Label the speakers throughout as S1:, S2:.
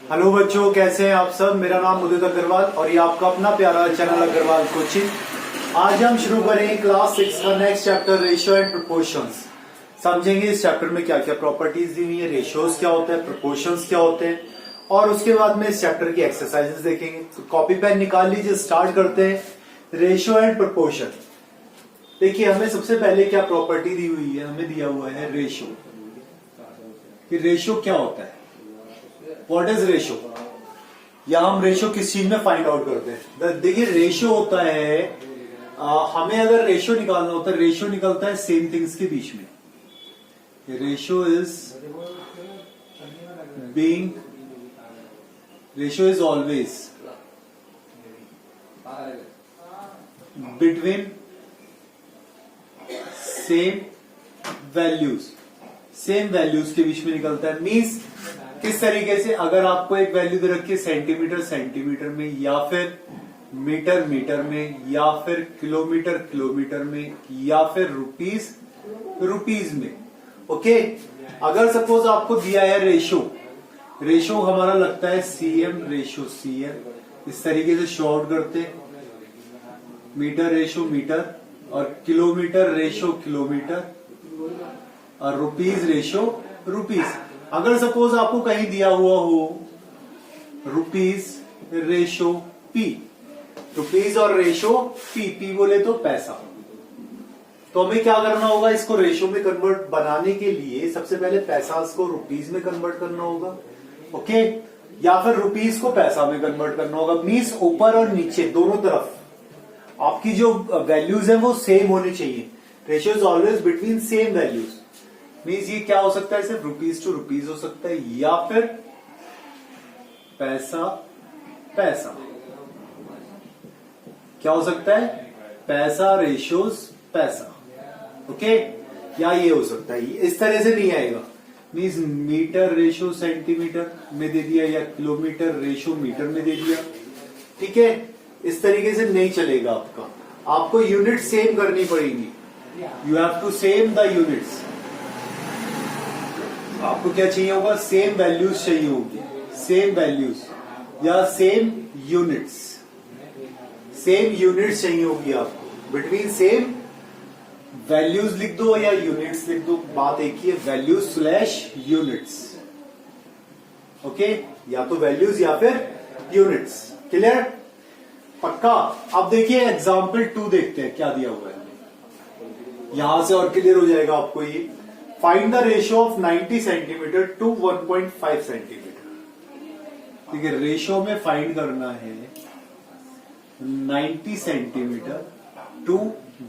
S1: Hello बच्चों, कैसे हैं आप सब। मेरा नाम उदित अग्रवाल और ये आपका अपना प्यारा चैनल अग्रवाल कोचिंग। आज हम शुरू करेंगे क्लास 6 का next chapter ratio and proportions. समझेंगे इस चैप्टर में क्या क्या प्रॉपर्टीज दी हुई है, रेशियोज क्या होते हैं, प्रोपोर्शंस क्या होते हैं, और उसके बाद में इस चैप्टर की एक्सरसाइजेस देखेंगे। तो कॉपी पेन निकाल लीजिए, स्टार्ट करते हैं। Ratio and proportion. देखिए, हमें सबसे पहले क्या प्रॉपर्टी दी हुई है, हमें दिया हुआ है रेशियो। कि रेशियो क्या होता है, व्हाट इज रेशियो, या हम रेशियो किस चीज में फाइंड आउट करते हैं। देखिए, रेशियो होता है हमें अगर रेशियो निकालना होता है, रेशियो निकलता है सेम थिंग्स के बीच में। Ratio is always between same values के बीच में निकलता है। मीन्स किस तरीके से, अगर आपको एक वैल्यू दे रखी है सेंटीमीटर में, या फिर मीटर में, या फिर किलोमीटर में, या फिर रुपीज में। ओके, अगर सपोज आपको दिया है रेशियो हमारा लगता है CM रेशियो CM, इस तरीके से शॉर्ट करते, मीटर रेशियो मीटर, और किलोमीटर रेशियो किलोमीटर, और रुपीज रेशियो रुपीज। अगर सपोज आपको कहीं दिया हुआ हो रुपीज रेशियो P, रुपीज और रेशियो P बोले तो पैसा, तो हमें क्या करना होगा, इसको रेशियो में कन्वर्ट बनाने के लिए सबसे पहले पैसा को रुपीज में कन्वर्ट करना होगा। ओके, या फिर रुपीज को पैसा में कन्वर्ट करना होगा। मीन्स ऊपर और नीचे दोनों तरफ आपकी जो वैल्यूज है वो सेम होनी चाहिए। Ratio is always between same values. Means ये क्या हो सकता है, सिर्फ रुपीज टू रुपीज हो सकता है, या फिर पैसा क्या हो सकता है, पैसा रेशियोज पैसा। ओके, या ये हो सकता है, इस तरह से नहीं आएगा। मीन्स मीटर रेशियो सेंटीमीटर में दे दिया, या किलोमीटर रेशियो मीटर में दे दिया। ठीक है, इस तरीके से नहीं चलेगा आपको यूनिट सेम करनी पड़ेगी। You have to same the units. आपको क्या चाहिए होगा, सेम वैल्यूज चाहिए होगी, सेम वैल्यूज या सेम यूनिट्स चाहिए होगी आपको। बिटवीन सेम वैल्यूज लिख दो या यूनिट्स लिख दो, बात एक ही है, वैल्यूज स्लैश यूनिट्स। ओके, या तो वैल्यूज या फिर यूनिट्स। क्लियर, पक्का। अब देखिए एग्जाम्पल 2 देखते हैं क्या दिया हुआ है, यहां से और क्लियर हो जाएगा आपको ये। Find the ratio of 90 centimetre to 1.5 centimetre. ठीक है, रेशियो में फाइंड करना है 90 सेंटीमीटर टू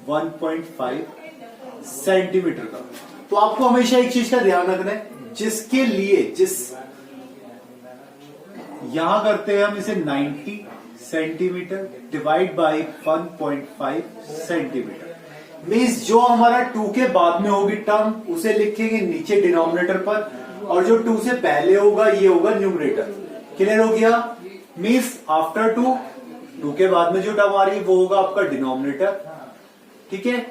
S1: 1.5 सेंटीमीटर का। तो आपको हमेशा एक चीज का ध्यान रखना है, जिसके लिए यहां करते हैं हम इसे 90 centimetre divide by 1.5 centimetre. Means जो हमारा 2 के बाद में होगी टर्म उसे लिखेंगे नीचे डिनोमिनेटर पर, और जो 2 से पहले होगा ये होगा न्यूमरेटर। क्लियर हो गया। मीन्स आफ्टर 2 के बाद में जो टर्म आ रही है वो होगा आपका डिनोमिनेटर। ठीक है,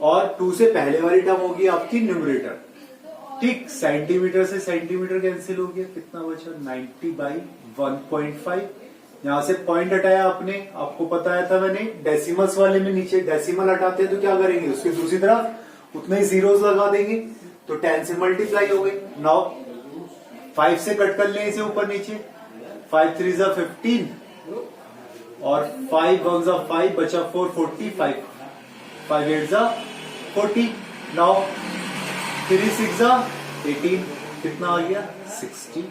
S1: और 2 से पहले वाली टर्म होगी आपकी न्यूमरेटर। ठीक, सेंटीमीटर से सेंटीमीटर कैंसिल हो गया, कितना बचा 90 बाई 1.5। यहां से पॉइंट हटाया आपने, आपको बताया था मैंने, डेसिमल्स वाले में नीचे डेसिमल हटाते हैं तो क्या करेंगे, उसके दूसरी तरफ उतने ही जीरोस लगा देंगे, तो 10 से मल्टीप्लाई हो गई। नाउ 5 से कट कर लें इसे ऊपर नीचे, 5 3 जा 15 और 5 1 जा 5, बचा 4 45, 5 8 जा 40। नाउ 3 6 जा 18, कितना आ गया 60।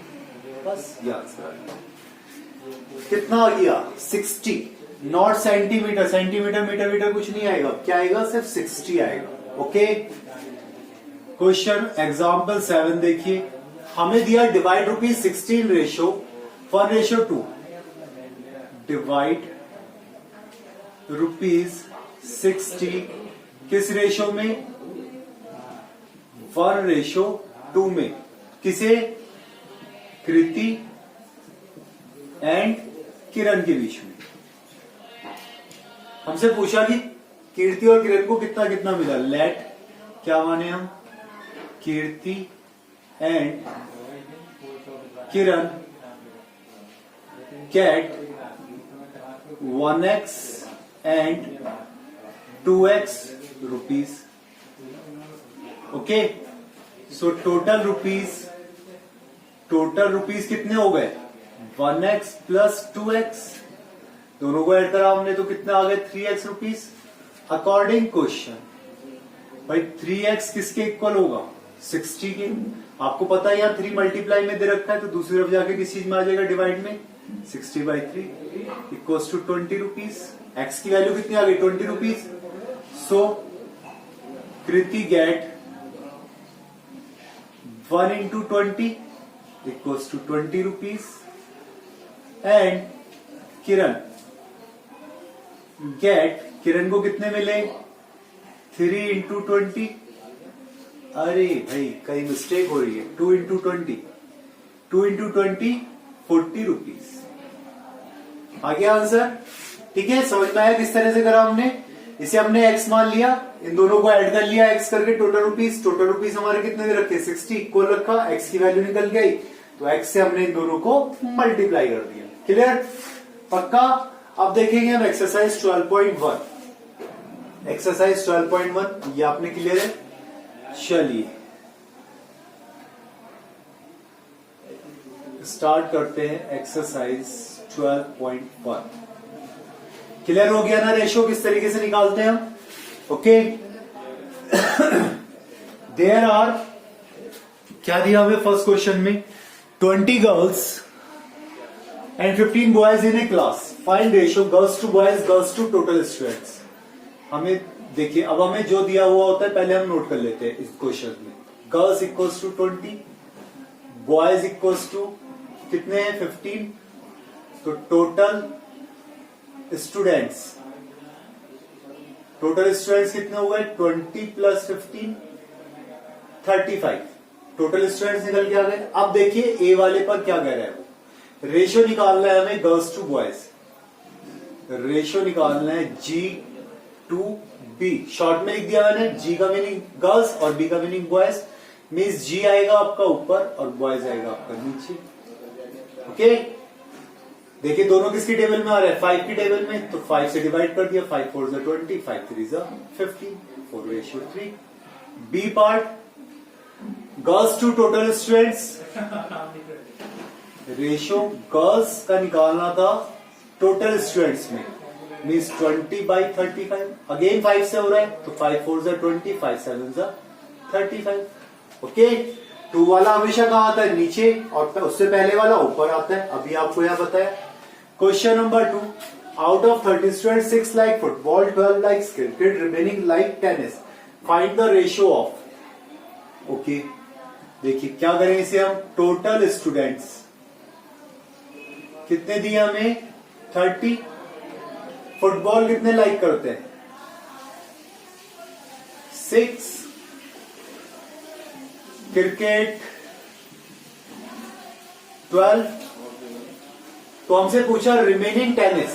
S1: बस ये आंसर आ गया। कितना आ गया 60, नॉट सेंटीमीटर, सेंटीमीटर मीटर कुछ नहीं आएगा, क्या आएगा, सिर्फ 60 आएगा। ओके, क्वेश्चन एग्जाम्पल 7 देखिए, हमें दिया डिवाइड ₹16 रेशियो 1:2, डिवाइड ₹60 किस रेशियो में, 1:2 में, किसे, कृति एंड किरण के बीच में। हमसे पूछा कि कीर्ति और किरण को कितना कितना मिला। लेट क्या माने हम, Kirti and Kiran get 1x and 2x rupees. Okay, so total rupees कितने हो गए? 1x प्लस 2x, दोनों को ऐड करा हमने तो कितना आ गए? 3x rupees. अकॉर्डिंग क्वेश्चन भाई 3x किसके इक्वल होगा? 60 के. आपको पता है यहाँ 3 मल्टीप्लाई में दे रखा है, तो दूसरी तरफ जाके किस चीज में आ जाएगा? डिवाइड में. 60/3 इक्वल्स टू 20 रुपीज. एक्स की वैल्यू कितनी आ गई? 20 rupees. So Kriti get 1 into 20 equals to 20 rupees and Kiran को कितने मिले? 3 into 20. अरे भाई कहीं मिस्टेक हो रही है. 2 into 20 40 रुपीज. आ गया आंसर? ठीक है, समझ में आया किस तरह से करा हमने? इसे हमने x मान लिया, इन दोनों को ऐड कर लिया x करके. टोटल रुपीज हमारे कितने दे रखे? 60 इक्वल रखा. x की वैल्यू निकल गई तो x से हमने इन दोनों को मल्टीप्लाई कर दिया. क्लियर? पक्का? अब देखेंगे हम एक्सरसाइज 12.1. एक्सरसाइज 12.1 ये आपने क्लियर है? चलिए स्टार्ट करते हैं एक्सरसाइज 12.1. क्लियर हो गया ना? रेशियो किस तरीके से निकालते हैं हम? ओके. देयर आर, क्या दिया हमें फर्स्ट क्वेश्चन में? 20 girls and 15 boys in a class. Find ratio girls to boys, girls to total students. हमें देखिए, अब हमें जो दिया हुआ होता है पहले हम नोट कर लेते हैं इस क्वेश्चन में. Girls equals to 20, boys equals to कितने हैं? 15. तो टोटल स्टूडेंट्स कितने हो गए? 20 प्लस 15 35. टोटल स्टूडेंट्स निकल के आ गए. अब देखिए ए वाले पर क्या कह रहा है वो. रेशियो निकालना है हमें गर्ल्स टू बॉयज. रेशियो निकालना है G टू B. शॉर्ट में लिख दिया मैंने. G का मीनिंग गर्ल्स और B का मीनिंग बॉयज. मीन्स G आएगा आपका ऊपर और बॉयज आएगा आपका नीचे. ओके. देखिए दोनों किसकी टेबल में आ रहा है? 5 की टेबल में. तो 5 से डिवाइड कर दिया. 5 4 20, 5 3 15, 4:3. B part, girls to total students. Ratio girls का निकालना था टोटल स्टूडेंट्स में. मीन्स 20/35. अगेन 5 से हो रहा है तो 5 4 20, 5 7 35. ओके. 2 वाला हमेशा कहां आता है? नीचे. और उससे पहले वाला ऊपर आता है. अभी आपको यहां बताया. Question number 2. Out of 30 students 6 like football, 12 like cricket, remaining like tennis. Find the ratio of. Okay. देखिए क्या करें इसे हम. टोटल स्टूडेंट्स कितने दिए हमें? 30. फुटबॉल कितने लाइक करते हैं? 6. क्रिकेट 12. तो हमसे पूछा रिमेनिंग टेनिस.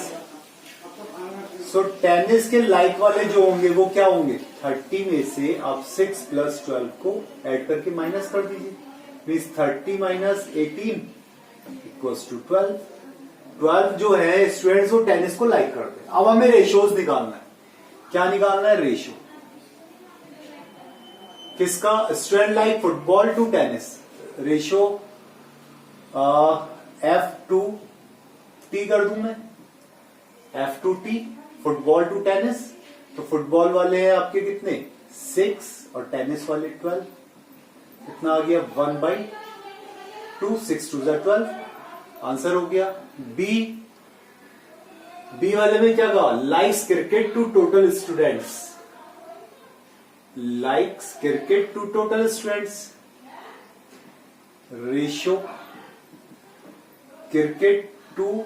S1: सो टेनिस के लाइक वाले जो होंगे वो क्या होंगे? 30 में से आप 6 प्लस 12 को ऐड करके माइनस कर दीजिए. Means 30 minus 18 equals to 12. 12 जो है स्टूडेंट्स वो टेनिस को लाइक करते हैं. अब हमें रेशियोज निकालना है. क्या निकालना है? रेशियो किसका? Student like football to tennis. Ratio F2T कर दूं मैं. F2T football to tennis. तो फुटबॉल वाले हैं आपके कितने? 6 और टेनिस वाले 12. कितना आ गया? 1/2. 6 2 12. आंसर हो गया. बी वाले में क्या कहा? Likes cricket to total students. Likes cricket to total students. Ratio cricket to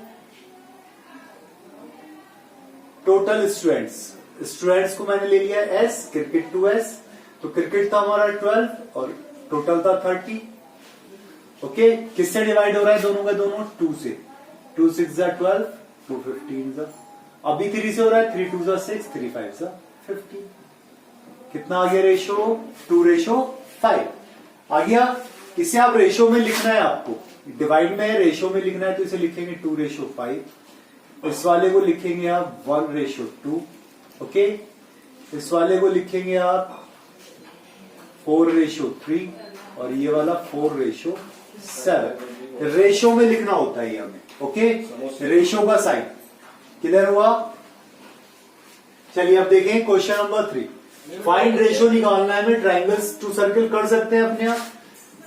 S1: total students. Students को मैंने ले लिया S, क्रिकेट टू S. तो क्रिकेट था हमारा 12 और टोटल था 30. ओके. किससे डिवाइड हो रहा है? दोनों का दोनों 2 से. 2 6 12, 2 15. अभी 3 से हो रहा है. 3 2 6, 3 5 15. कितना आ गया रेशियो? 2:5 आ गया. इसे आप रेशियो में लिखना है आपको. डिवाइड में है, रेशो में लिखना है तो इसे लिखेंगे 2:5। इस वाले को लिखेंगे आप 1:2। ओके, इस वाले को लिखेंगे आप 4:3 और ये वाला 4:7। रेशो में लिखना होता है ये हमें। ओके, रेशो का साइन क्लियर हुआ। चलिए अब देखें क्वेश्चन नंबर 3। फाइंड रेशो निकालना है, हमें ट्राइंगल्स टू सर्कल कर सकते हैं अपने आप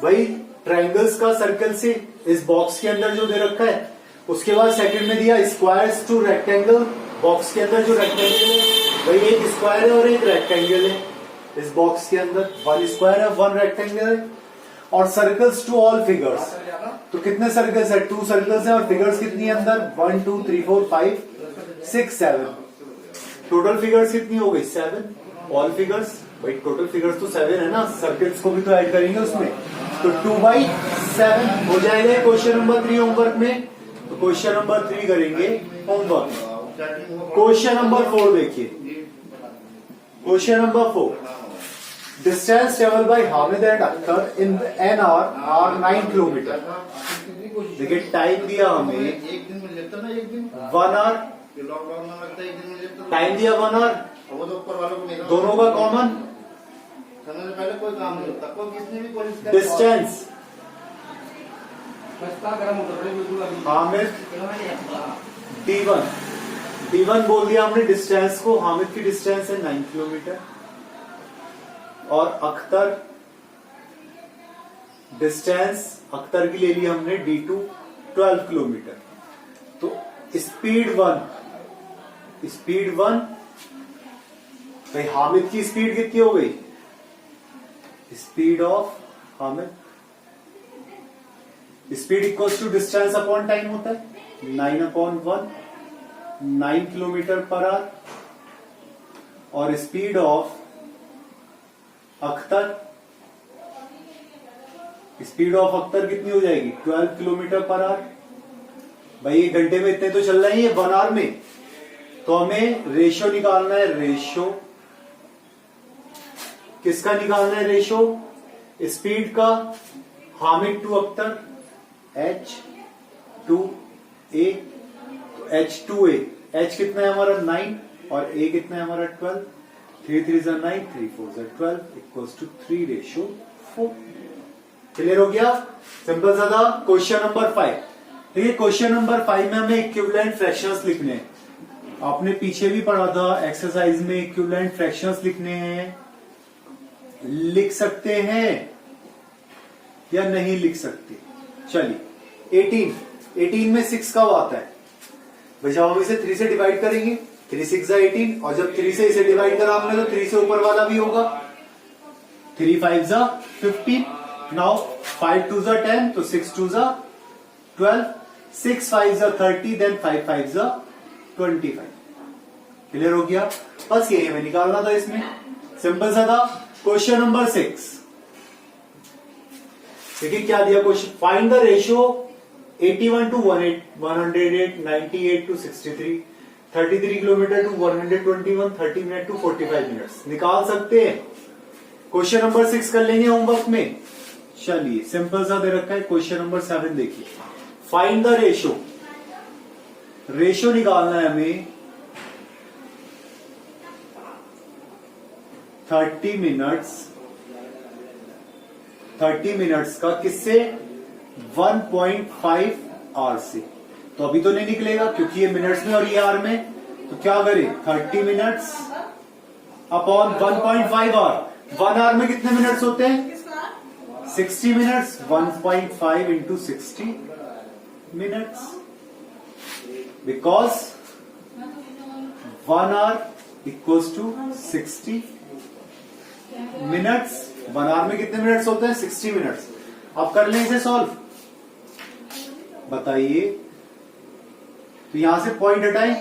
S1: भाई। ट्राइंगल्स का सर्कल से इस बॉक्स के अंदर जो दे रखा है, उसके बाद सेकंड में दिया स्क्वायर्स टू रेक्टेंगल। बॉक्स के अंदर जो रेक्टेंगल है भाई, एक स्क्वायर है और एक रेक्टेंगल है। इस बॉक्स के अंदर 1 स्क्वायर है 1 रेक्टेंगल है। और सर्कल्स टू ऑल फिगर्स, तो कितने सर्कल्स है? 2 सर्कल्स है और फिगर्स कितनी है अंदर? 1 2 3 4 5 6 7। टोटल फिगर्स कितनी हो गई? 7। ऑल फिगर्स भाई, टोटल फिगर्स तो 7 है ना, सर्कल्स को भी तो ऐड करेंगे उसमें, तो 2/7 हो जाएगा क्वेश्चन नंबर 3 होमवर्क में। तो क्वेश्चन नंबर 3 करेंगे होमवर्क। क्वेश्चन नंबर 4 देखिए, question number 4। Distance travel by Hamid and Akhtar in an hour are 9 kilometre. देखिए टाइम दिया हमें 1 आवर, टाइम दिया 1 आवर, दोनों का कॉमन।
S2: पहले कोई काम नहीं होता, कोई किसने भी कोई
S1: डिस्टेंस हामिद D1 बोल दिया हमने डिस्टेंस को। हामिद की डिस्टेंस है 9 किलोमीटर और अख्तर डिस्टेंस अख्तर की ले ली हमने D2 12 किलोमीटर। तो स्पीड 1 भाई, हामिद की स्पीड कितनी हो गई? Speed of Hamid, speed equals to distance upon time होता है 9/1, 9 किलोमीटर पर आवर। और speed of Akhtar, speed of Akhtar कितनी हो जाएगी? 12 किलोमीटर पर आवर। भाई एक घंटे में इतने तो चल रहे हैं, ये 1 आवर में। तो हमें रेशो निकालना है। रेशो किसका निकालना है? रेशो स्पीड का, हामिद टू अख्तर H2A, तो H2A, H कितना है हमारा 9 और A कितना है हमारा 12। 3 3 9, 3 4 12 इक्वल्स टू 3:4। क्लियर हो गया? सिंपल सा था। क्वेश्चन नंबर 5 देखिए, क्वेश्चन नंबर 5 में हमें इक्विवेलेंट फ्रैक्शंस लिखने हैं। आपने पीछे भी पढ़ा था एक्सरसाइज में, इक्विवेलेंट फ्रैक्शंस लिखने हैं। लिख सकते हैं या नहीं लिख सकते? चलिए 18 में 6 कब आता है भाई? जब हम इसे 3 से डिवाइड करेंगे, 3 6 18, और जब 3 से इसे डिवाइड करा हमने तो 3 से ऊपर वाला भी होगा। 3 5 15, नाउ 5 2 10, तो 6 2 12, 6 5 30, देन 5 5 25। क्लियर हो गया? बस ये हमें निकालना था इसमें, सिंपल सा था। क्वेश्चन नंबर 6 देखिए क्या दिया question. Find the ratio 81 to 108, 98 to 63, 33 kilometre to 121, 30 minute to 45 minutes निकाल सकते हैं। क्वेश्चन नंबर 6 कर लेंगे होमवर्क में। चलिए सिंपल सा दे रखा है। क्वेश्चन नंबर 7 देखिए, फाइंड द रेशियो। रेशियो निकालना है हमें 30 मिनट्स का, किससे? 1.5 आवर से। तो अभी तो नहीं निकलेगा क्योंकि ये मिनट्स में और ये आवर में। तो क्या करें? 30 मिनट्स अपॉन 1.5 आवर। 1 आवर में कितने मिनट्स होते हैं? 60 minutes. 1.5 into 60 minutes, because 1 hour equals to 60 minutes. 1 hour में कितने मिनट्स होते हैं? 60 मिनट्स। अब कर लें इसे सॉल्व, बताइए। तो यहां से पॉइंट हटाएं,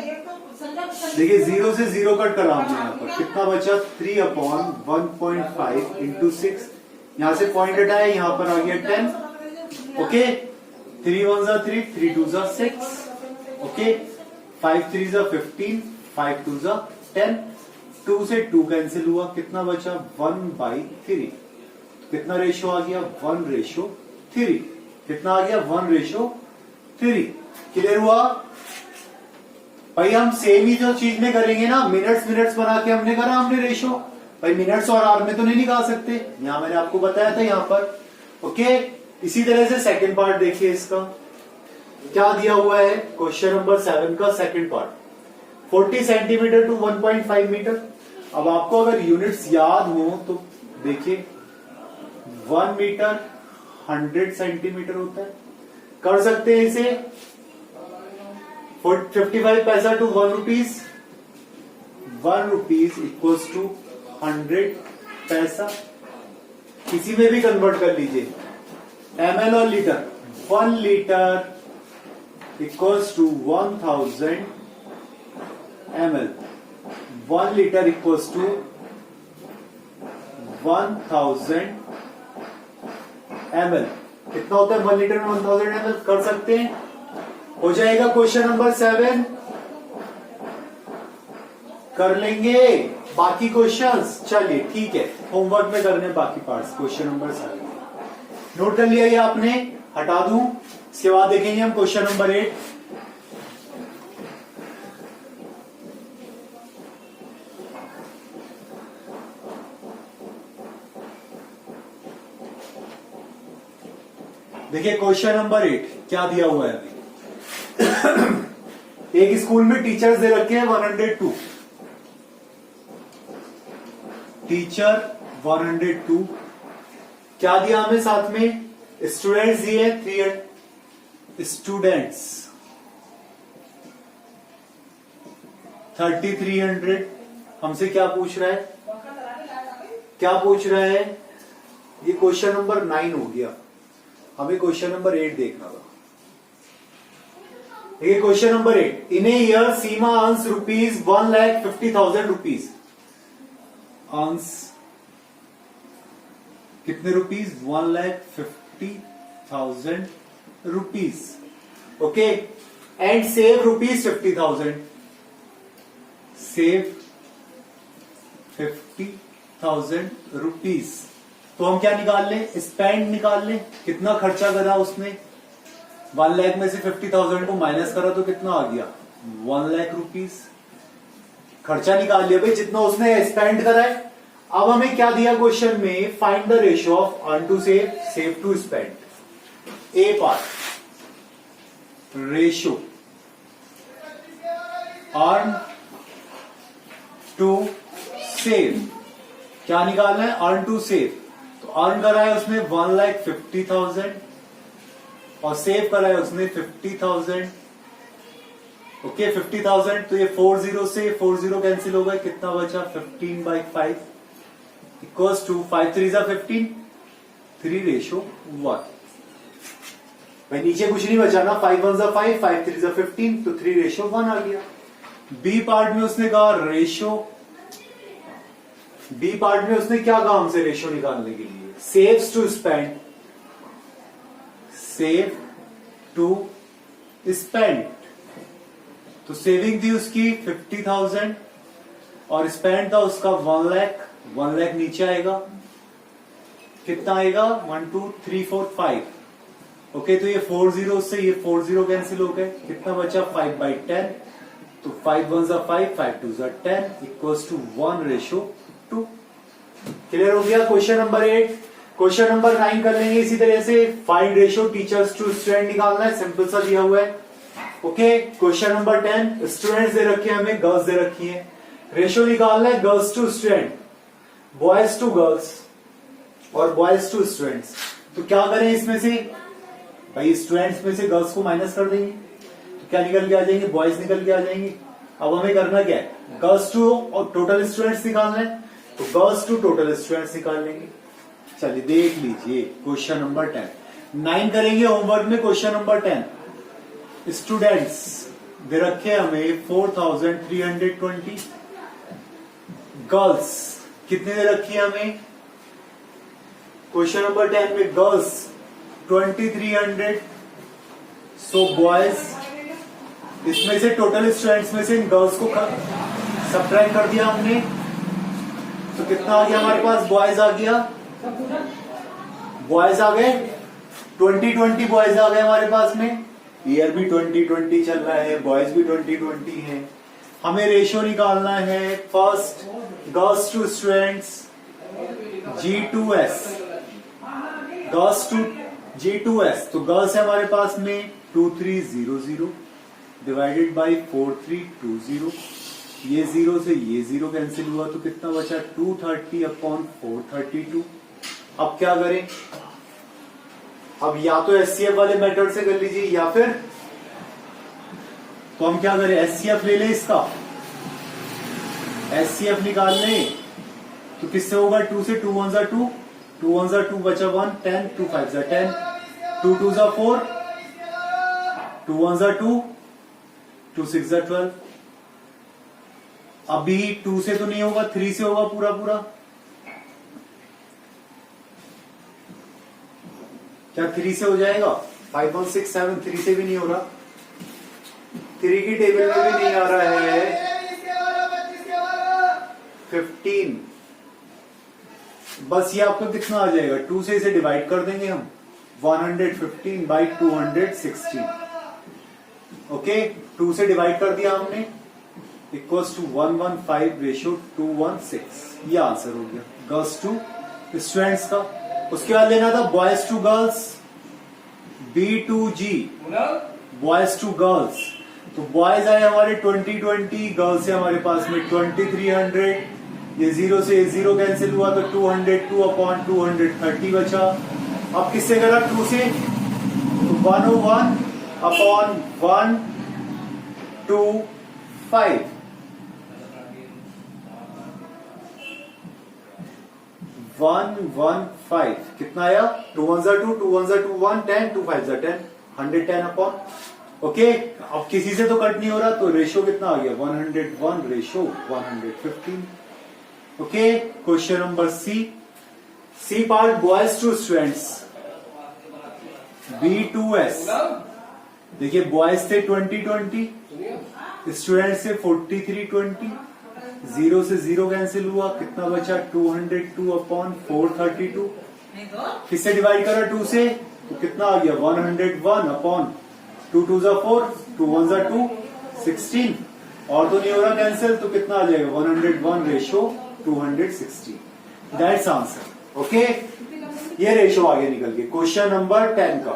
S1: देखिए 0 से 0 कट करा हमने। यहां पर कितना बचा? 3/1.5 इंटू 6। यहां से पॉइंट हटाया, यहां पर आ गया 10। ओके, 3 1 3, 3 2 6। ओके, 5 3 15, 5 2 10। 2 से 2 कैंसिल हुआ, कितना बचा? 1/3। कितना रेशियो आ गया? 1:3। कितना आ गया 1:3। क्लियर हुआ भाई? हम सेम ही जो चीज में करेंगे ना, मिनट्स बना के हमने करा हमने रेशो भाई, मिनट्स और आवर में तो नहीं निकाल सकते। यहां मैंने आपको बताया था यहां पर। ओके, इसी तरह से सेकंड पार्ट देखिए इसका क्या दिया हुआ है। क्वेश्चन नंबर 7 का second part, 40 centimetre to 1.5 metre. अब आपको अगर यूनिट्स याद हो तो देखिए 1 मीटर 100 सेंटीमीटर होता है। कर सकते हैं इसे 55 paisa to 1 rupees, 1 rupees equals to 100 paisa. किसी में भी कन्वर्ट कर लीजिए, ml और litre. 1 litre equals to 1000 ml, 1 litre equals to 1000 ml। कितना होता है 1 लीटर में 1000 ml? कर सकते हैं, हो जाएगा। क्वेश्चन नंबर 7 कर लेंगे बाकी क्वेश्चंस। चलिए ठीक है, होमवर्क में करने बाकी पार्ट्स। क्वेश्चन नंबर 7 नोट कर लिया ये आपने, हटा दूं। इसके बाद देखेंगे हम क्वेश्चन नंबर 8। देखिए क्वेश्चन नंबर 8 क्या दिया हुआ है अभी। एक स्कूल में टीचर्स दे रखे हैं 102, टीचर 102। क्या दिया हमें साथ में? स्टूडेंट्स दिए 300, स्टूडेंट्स 3300। हमसे क्या पूछ रहा है? क्या पूछ रहा है? ये क्वेश्चन नंबर 9 हो गया, हमें क्वेश्चन नंबर 8 देखना था। देखिए question number 8, in a year Seema earns rupees 1,50,000 rupees. Earns कितने rupees? 1,50,000 rupees. Okay, and save rupees 50,000, save 50,000 rupees. तो हम क्या निकाल लें? स्पेंड निकाल लें। कितना खर्चा करा उसने? 1 लाख में से 50,000 को माइनस करा तो कितना आ गया? 1 लाख रुपीज। खर्चा निकाल लिया भाई जितना उसने स्पेंड करा है। अब हमें क्या दिया क्वेश्चन में? Find the ratio of earn to save, save to spend. A part, ratio earn to save. क्या निकालना है? Earn to save. तो अर्न करा है उसने 1,50,000 और सेव करा है उसने 50,000। ओके, 50,000 तो ये 40 से 40 कैंसिल हो गए, कितना बचा? 15/5 इक्वल्स टू 5 3 15, 3:1। भाई नीचे कुछ नहीं बचा ना, 5 1 5, 5 3 15, तो 3:1 आ गया। बी पार्ट में उसने कहा रेशियो, बी पार्ट में उसने क्या कहा हमसे रेशियो निकालने के लिए? Saves to spend, save to spend. तो सेविंग थी उसकी 50,000 और स्पेंड था उसका 1 लाख। 1 लाख नीचे आएगा, कितना आएगा? 1 2 3 4 5। ओके, तो ये 40 से ये 40 कैंसिल हो गए, कितना बचा? 5/10। तो 5 1 5, 5 2 10 इक्वल्स टू 1:2। क्लियर हो गया क्वेश्चन नंबर 8। क्वेश्चन नंबर 9 कर लेंगे इसी तरह से। Find ratio teachers to student निकालना है, सिंपल सा दिया हुआ है। ओके, क्वेश्चन नंबर 10, स्टूडेंट्स दे रखे हैं हमें, गर्ल्स दे रखी है। रेशियो निकालना है girls to student, boys to girls और बॉयज टू स्टूडेंट्स। तो क्या करें इसमें से? भाई स्टूडेंट्स में से गर्ल्स को माइनस कर देंगे तो क्या निकल के आ जाएंगे? बॉयज निकल के आ जाएंगे। अब हमें करना क्या है? गर्ल्स टू और टोटल स्टूडेंट्स निकालना है, तो गर्ल्स टू टोटल स्टूडेंट्स निकाल लेंगे। चलिए देख लीजिए क्वेश्चन नंबर 10। 9 करेंगे होमवर्क में। क्वेश्चन नंबर 10, स्टूडेंट्स दे रखे हमें 4,320, गर्ल्स कितने दे रखी है हमें? क्वेश्चन नंबर 10 में गर्ल्स 2,300, सो बॉयज, इसमें से टोटल स्टूडेंट्स में से इन गर्ल्स को सब्ट्रैक्ट कर दिया हमने, तो कितना आ गया हमारे पास? बॉयज आ गया, बॉयज आ गए 2020 बॉयज आ गए हमारे पास में, ईयर भी 2020 चल रहा है, बॉयज भी 2020 है। हमें रेशियो निकालना है first girls to students G2S, girls to G2S। तो गर्ल्स है हमारे पास में 2300 डिवाइडेड बाई 4320। ये 0 से ये 0 कैंसिल हुआ तो कितना बचा 230 अपॉन 432। अब क्या करें, अब या तो SCF वाले मेथड से कर लीजिए या फिर तो हम क्या करें, SCF ले लें इसका। SCF निकाल लें तो किससे होगा, 2 से 2 1 2, 2 1 2 बचा 1, 10, 2 5 10, 2 2 4, 2 1 2, 2 6 12। अभी 2 से तो नहीं होगा, 3 से होगा पूरा पूरा। क्या 3 से हो जाएगा, 5 1 6 7, 3 से भी नहीं हो रहा, 3 की टेबल में भी नहीं आ रहा है। 15, बस ये आपको कितना आ जाएगा, 2 से इसे डिवाइड कर देंगे हम, 115 बाई 216। ओके, 2 से डिवाइड कर दिया हमने, इक्वल्स टू 115 रेशियो 216। ये आंसर हो गया गर्ल्स टू स्टूडेंट्स का। उसके बाद लेना था boys to girls, B2G, boys to girls. तो बॉयज आए हमारे 2020, गर्ल्स है हमारे पास में 2300। ये 0 से 0 कैंसिल हुआ तो 202 अपॉन 230 बचा। अब किससे करा, 2 से, तो 101 अपॉन 125। 115 कितना आया, 2 1 2, 2 1 2 1, 10, 2 5 10, 110 अपॉन। ओके, अब किसी से तो कट नहीं हो रहा तो रेशियो कितना आ गया, 101 ratio 115। Okay, question number C part boys to students B2S। देखिए बॉयज थे 2020, स्टूडेंट्स थे 4320, 0 से 0 कैंसिल हुआ, कितना बचा 202 अपॉन 432। किससे डिवाइड करा, 2 से, तो कितना आ गया 101 अपॉन 2 2 4, 2 1 2, 16। और तो नहीं हो रहा कैंसिल तो कितना आ जाएगा 101 रेशियो 260। That's answer. ओके, ये रेशियो आगे निकल गए। क्वेश्चन नंबर 10 का,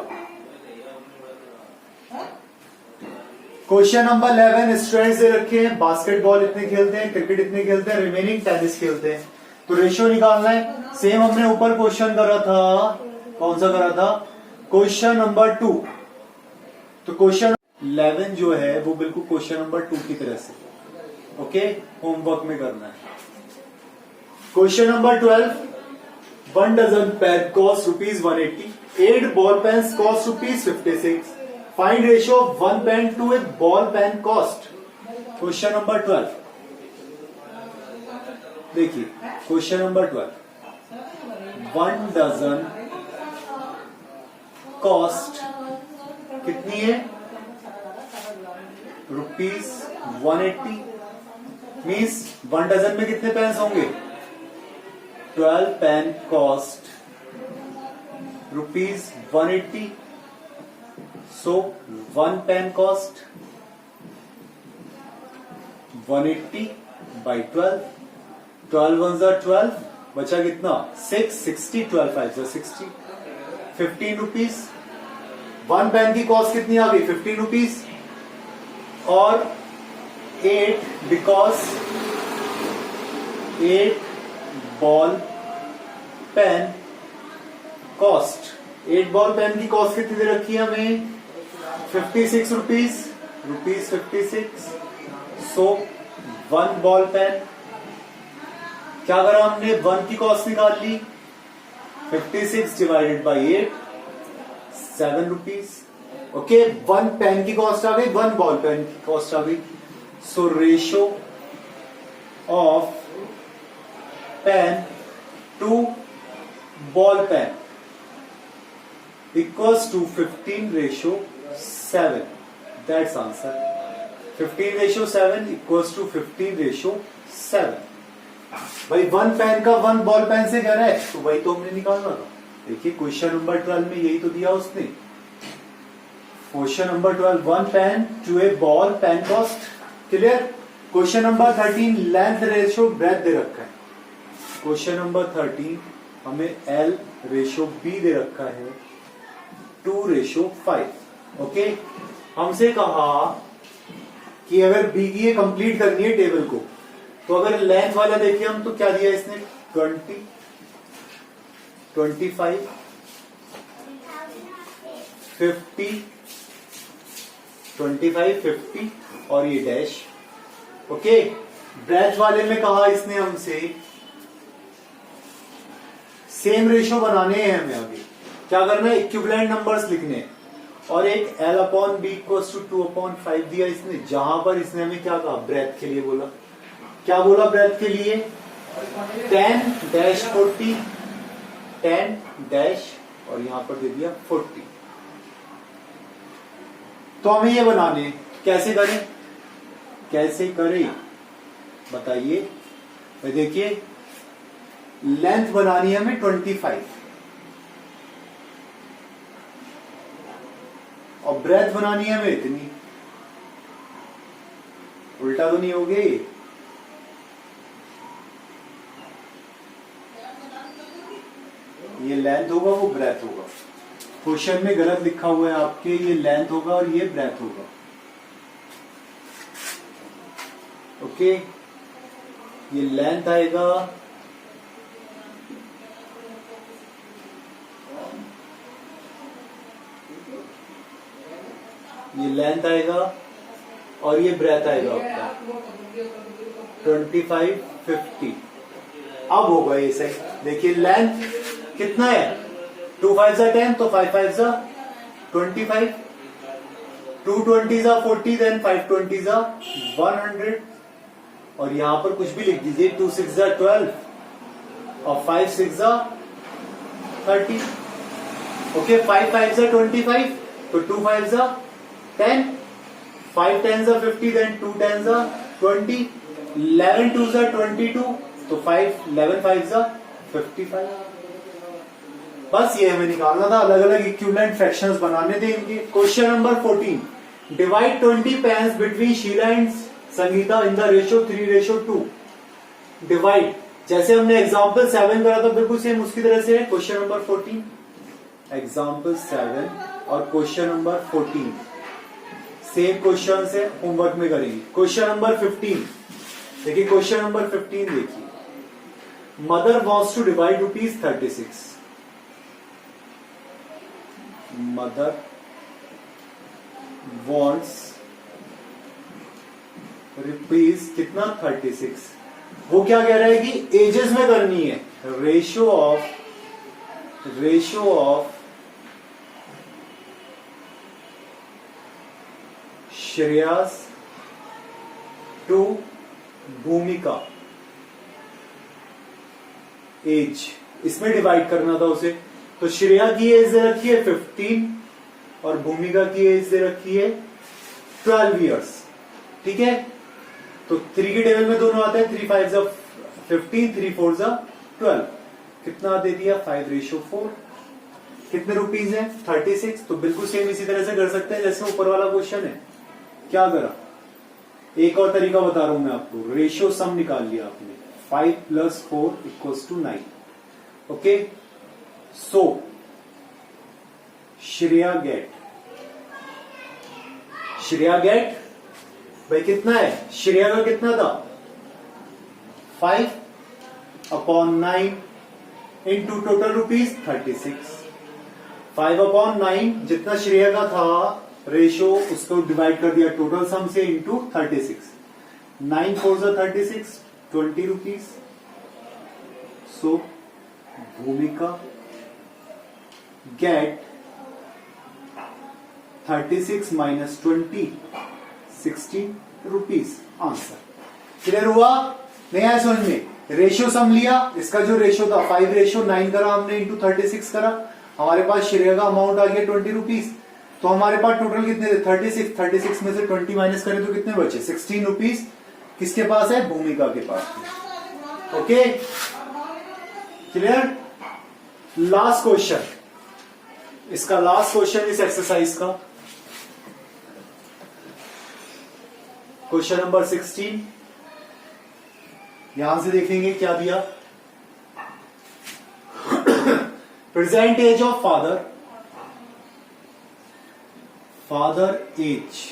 S1: क्वेश्चन नंबर 11 स्टूडेंट्स दे रखे हैं, बास्केटबॉल इतने खेलते हैं, क्रिकेट इतने खेलते हैं, रिमेनिंग टेनिस खेलते हैं। तो रेशियो निकालना है। सेम हमने ऊपर क्वेश्चन करा था, कौन सा करा था, क्वेश्चन नंबर 2। तो क्वेश्चन 11 जो है वो बिल्कुल क्वेश्चन नंबर 2 की तरह से, ओके, होमवर्क में करना है। Question number 12, 1 dozen pen cost ₹180, 8 ball pens cost ₹56। Find ratio of 1 pen to a ball pen cost. Question number 12, देखिए क्वेश्चन नंबर 12, 1 डजन कॉस्ट कितनी है, ₹180। मीन्स 1 डजन में कितने पेन्स होंगे, 12 pen cost ₹180। So 1 pen cost 180 by 12, 12 1 12, बचा कितना 6, 60, 12 5 60, 15 rupees. 1 pen की cost कितनी आ गई, 15 रुपीज। और 8 because 8 ball pen cost, 8 ball pen की कॉस्ट कितनी दे रखी है हमें, 56 रुपीज, ₹56। सो 1 बॉल पेन, क्या करा हमने, 1 की कॉस्ट निकाल ली, 56 divided by 8, 7 rupees. Okay, 1 pen की कॉस्ट आ गई, 1 बॉल पेन की कॉस्ट आ गई। So ratio of pen to ball pen equals to 15 ratio 7। That's answer. 15 ratio 7 equals to 15 ratio 7। भाई 1 पेन का 1 बॉल पेन से क्या है, तो वही तो हमने निकालना था। देखिए क्वेश्चन नंबर 12 में यही तो दिया उसने। Question number 12, 1 pen to a ball, pen cost. Clear. Question number 13, length ratio breadth दे रखा है। क्वेश्चन नंबर 13 हमें L रेशियो B दे रखा है 2:5। ओके, हमसे कहा कि अगर B की ये कंप्लीट करनी है टेबल को, तो अगर लेंथ वाला देखिए हम, तो क्या दिया इसने 20, 25, 50, 25, 50 और ये डैश। ओके, ब्रेथ वाले में कहा इसने हमसे सेम रेशियो बनाने हैं हमें। अभी क्या करना है, इक्विवेलेंट नंबर्स लिखने हैं। और एक L/B = 2/5 दिया इसने, जहां पर इसने हमें क्या कहा, ब्रेथ के लिए बोला। क्या बोला ब्रेथ के लिए, 10-40, 10- और यहां पर दे दिया 40। तो हमें ये बनाने हैं, कैसे करें, कैसे करें बताइए। तो देखिए लेंथ बनानी है हमें 25 और ब्रेथ बनानी है हमें इतनी। उल्टा तो नहीं हो गया ये लेंथ होगा वो ब्रेथ होगा। क्वेश्चन में गलत लिखा हुआ है आपके, ये लेंथ होगा और ये ब्रेथ होगा। ओके, ये लेंथ आएगा, ये लेंथ आएगा और ये ब्रेथ आएगा आपका 25, 50। अब होगा ये सही। देखिए लेंथ कितना है, 2 5 10, तो 5 5 25, 2 20 40, देन 5 20 100। और यहां पर कुछ भी लिख दीजिए, 2 6 12 और 5 6 30। ओके, 5 5 25, तो 2 5 10, 5 10 50, देन 2 10 20, 11 2 22, तो 5 11 5 55। बस ये हमें निकालना था, अलग अलग इक्विवेलेंट फ्रैक्शंस बनाने थे इनके। Question number 14, divide 20 pens between Sheela and Sangeeta in the ratio 3:2। Divide, जैसे हमने एग्जाम्पल 7 करा था बिल्कुल सेम उसकी तरह से है। क्वेश्चन नंबर 14, एग्जाम्पल 7 और क्वेश्चन नंबर 14 सेम क्वेश्चन से होमवर्क में करेंगे। क्वेश्चन नंबर 15 देखिए, क्वेश्चन नंबर 15 देखिए, mother wants to divide ₹36। Mother wants rupees कितना 36। वो क्या कह रहा है कि एजेस में करनी है, रेशियो ऑफ श्रेयस टू भूमिका एज, इसमें डिवाइड करना था उसे। तो श्रेया की एज दे रखी है 15 और भूमिका की एज दे रखी है 12 इयर्स। ठीक है, तो 3 की टेबल में दोनों आते हैं, 3 5 15, 3 4 12। कितना दे दिया, 5:4। कितने रुपीज है 36। तो बिल्कुल सेम इसी तरह से कर सकते हैं जैसे ऊपर वाला क्वेश्चन है। क्या करा, एक और तरीका बता रहा हूं मैं आपको, रेशियो सम निकाल लिया आपने, 5 + 4 = 9। ओके, सो श्रेया गेट भाई कितना है, श्रेया का कितना था 5/9 इंटू टोटल रुपीज 36। 5/9 जितना श्रेया का था रेशियो, उसको डिवाइड कर दिया टोटल सम से इंटू 36। 9 4 36, 20 रुपीज। सो भूमिका गेट 36 - 20, 16 रुपीज। आंसर क्लियर हुआ, नहीं आया समझ में। रेशियो सम लिया, इसका जो रेशियो था 5:9 करा हमने इंटू 36 करा, हमारे पास श्रेया का अमाउंट आ गया 20 रुपीज। तो हमारे पास टोटल कितने थे 36 में से 20 माइनस करें तो कितने बचे 16 रुपीज। किसके पास है, भूमिका के पास। ओके क्लियर, लास्ट क्वेश्चन, इसका लास्ट क्वेश्चन इस एक्सरसाइज का, क्वेश्चन नंबर 16। यहां से देखेंगे क्या दिया। Present age of father, father age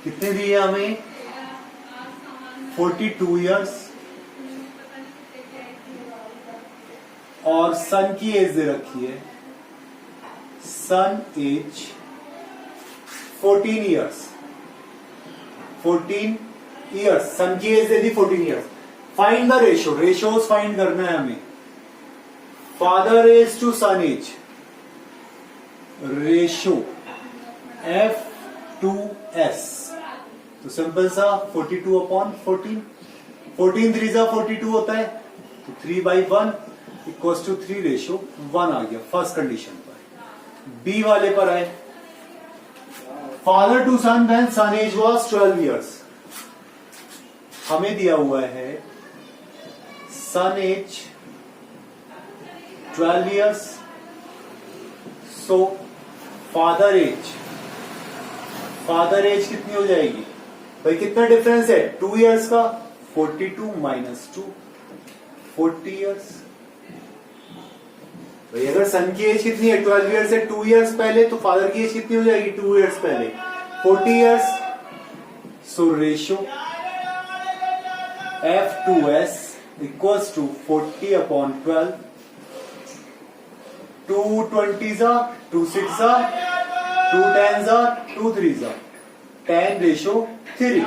S1: कितने दिए हमें, 42 इयर्स, और सन की एज दे रखी है, son age 14 years, 14 years, son की एज दे दी 14 years. Find the ratio, ratios find करना है हमें। Father age to son age ratio F2S, तो सिंपल सा 42 अपॉन 14, 14 3 जा 42 होता है, तो 3/1 इक्वल्स टू 3 रेशियो 1 आ गया फर्स्ट कंडीशन पर। बी वाले पर आए, father to son when son age was 12 years, हमें दिया हुआ है son age 12 years, so father age कितनी हो जाएगी भाई, कितना डिफरेंस है 2 इयर्स का, 42 माइनस 2 40 इयर्स। भाई अगर सन की एज कितनी है 12 इयर्स से 2 इयर्स पहले, तो फादर की एज कितनी हो जाएगी 2 इयर्स पहले 40 years. So ratio F2S equals to 40 upon 12, 2 20 जा 2 6 जा 2 10 जा 2 3 जा 10 रेशियो 3,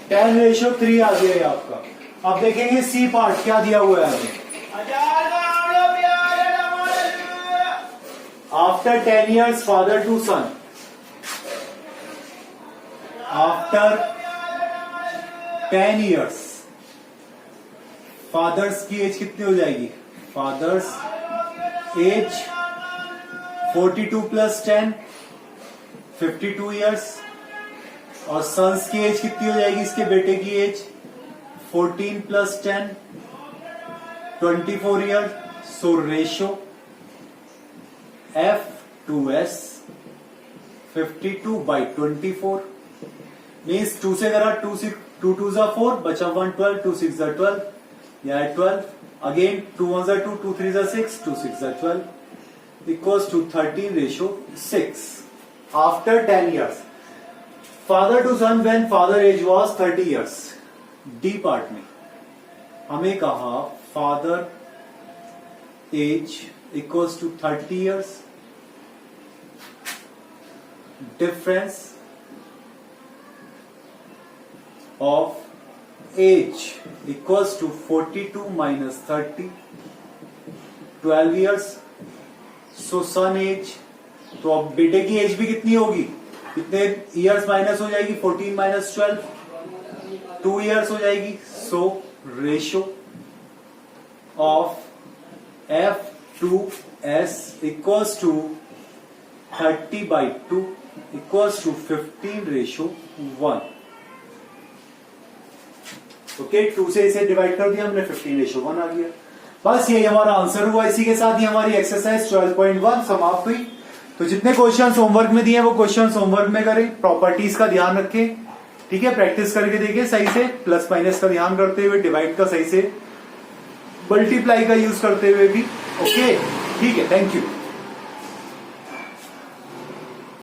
S1: 10 रेशियो 3 आ गया है आपका। अब देखेंगे सी पार्ट क्या दिया हुआ है हमें। After 10 years father to son, after 10 years fathers की एज कितनी हो जाएगी, फादर्स एज 42 प्लस 10 52 इयर्स, और सन्स की एज कितनी हो जाएगी, इसके बेटे की age 14 plus 10 24 year. So ratio F2S 52/24 means 2 से करा 2 2 जा 4 बचा 1 12 2 6 जा 12 या 12 अगेन 2 1 जा 2 2 3 जा 6 2 6 जा 12 equals to 13 ratio 6 after 10 years. Father to son when father age was 30 years. D part में हमें कहा father age equals to 30 years, difference of age equals to 42 minus 30 12 years। so son age, तो अब बेटे की एज भी कितनी होगी, कितने इयर्स माइनस हो जाएगी 14 माइनस 12 2 इयर्स हो जाएगी। So ratio of F2S equals to 30/2 equals to 15 ratio 1। Okay 2 से इसे डिवाइड कर दिया हमने 15 रेशियो 1 आ गया। बस यही हमारा आंसर हुआ। इसी के साथ ही हमारी एक्सरसाइज 12.1 समाप्त हुई। तो जितने क्वेश्चंस होमवर्क में दिए हैं वो क्वेश्चंस होमवर्क में करें, प्रॉपर्टीज का ध्यान रखें, ठीक है, प्रैक्टिस करके देखिए सही से, प्लस माइनस का ध्यान करते हुए, डिवाइड का सही से, मल्टीप्लाई का यूज करते हुए भी। ओके ठीक है, थैंक यू।